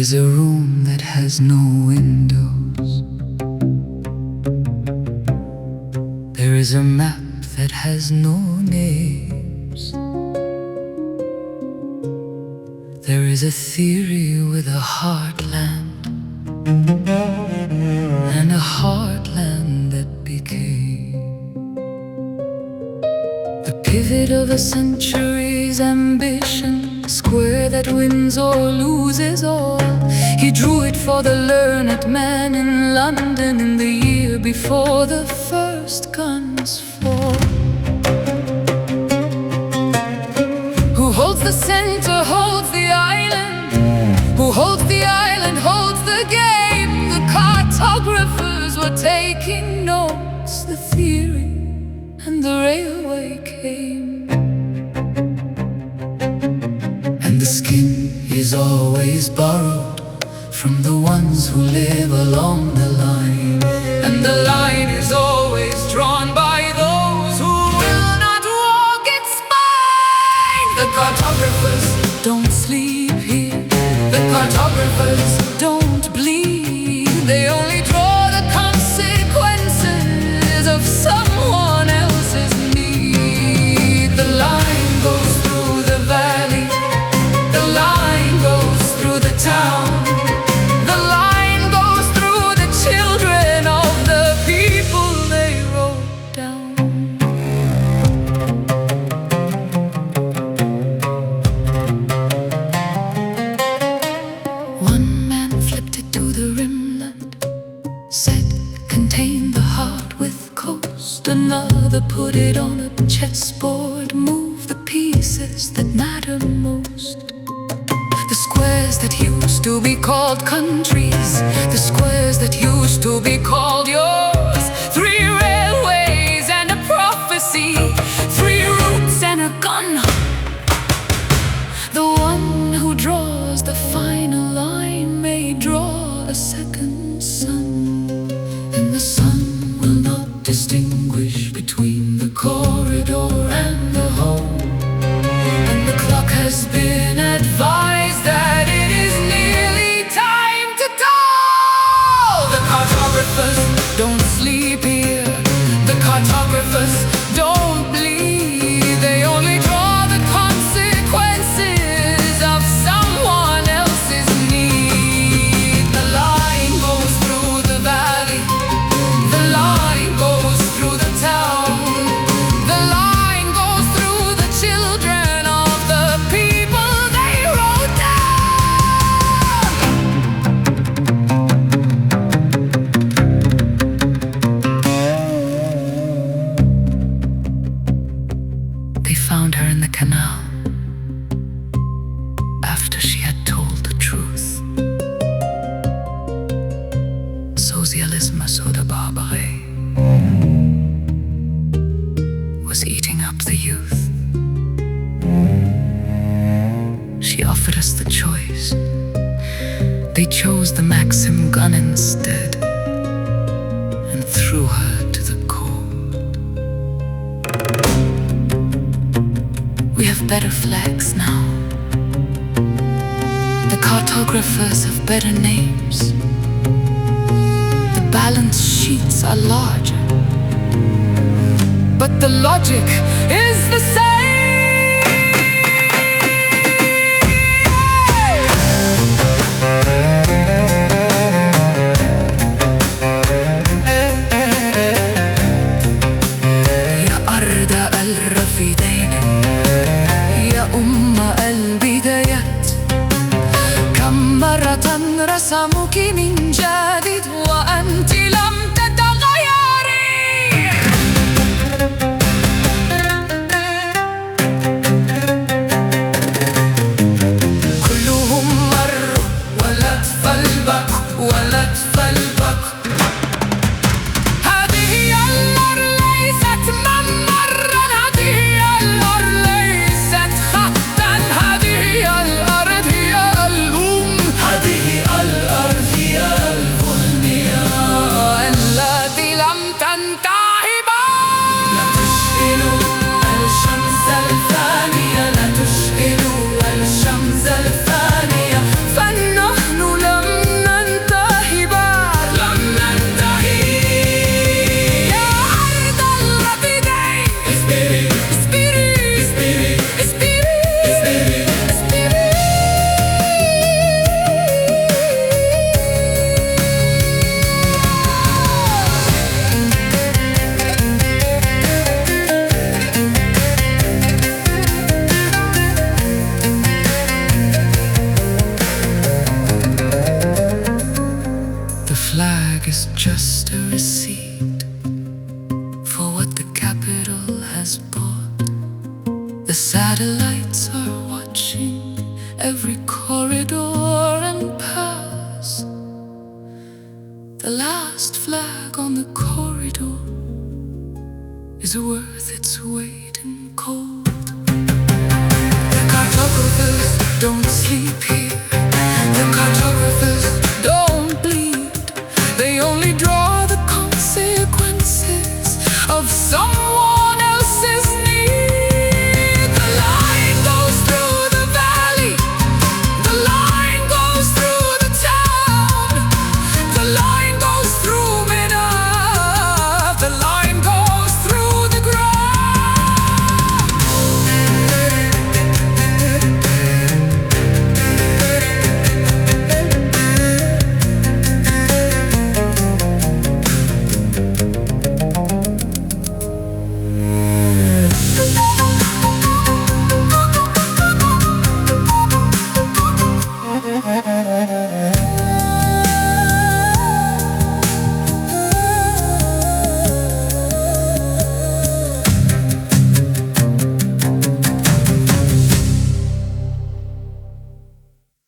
is a room that has no windows. There is a map that has no names. There is a theory with a heartland, and a heartland that became the pivot of a century's ambition, square that wins or loses all. He drew it for the learned man in London in the year before the first guns fall. Who holds the center, holds the island. Who holds the island, holds the game. The cartographers were taking notes. The theory and the railway came. And the skin is always borrowed from the ones who live along the line. And the line is always drawn by those who will not walk its spine. The cartographers don't sleep here. The cartographers don't bleed. They only draw the consequences of someone else's need. The line goes through the valley. The line goes through the town. The line goes through the children of the people they wrote down. One man flipped it to the rimland, said contain the heart with coast. Another put it on a chessboard, move the pieces that matter most. The squares that used to be called countries, the squares that used to be called yours. 3 railways and a prophecy, 3 routes and a gun. The one who draws the final line may draw a second sun, and the sun will not distinguish between the corridor and the home. And the clock has been advised that it is nearly time to toll. The cartographers don't sleep here. The cartographers don't bleed. They only draw the consequences of someone else's need. The line goes through the valley. The line goes through the town. The line goes through the children of the people they wrote down. They found her in the canal after she had told the truth. Socialisme so de barbarie was eating up the youth. She offered us the choice. They chose the Maxim gun instead and threw her to the cold. We have better flags now. The cartographers have better names. The balance sheets are larger, but the logic is the same. يا أرض الرفيدين يا أم البدايات، كم مرة رسموك من جديد وأنت لم تتغيري. كلهم مروا ولد فالبك ولد فالبك. هذه الأرض ليست ممرا، هذه الأرض ليست خطا، هذه الأرض هي الأم، هذه الأرض هي البنية التي لم تنتهي بعد. لا تشعلوا الشمس الثانية، لا تشعلوا الشمس الثانية، فنحن is worth its weight in gold.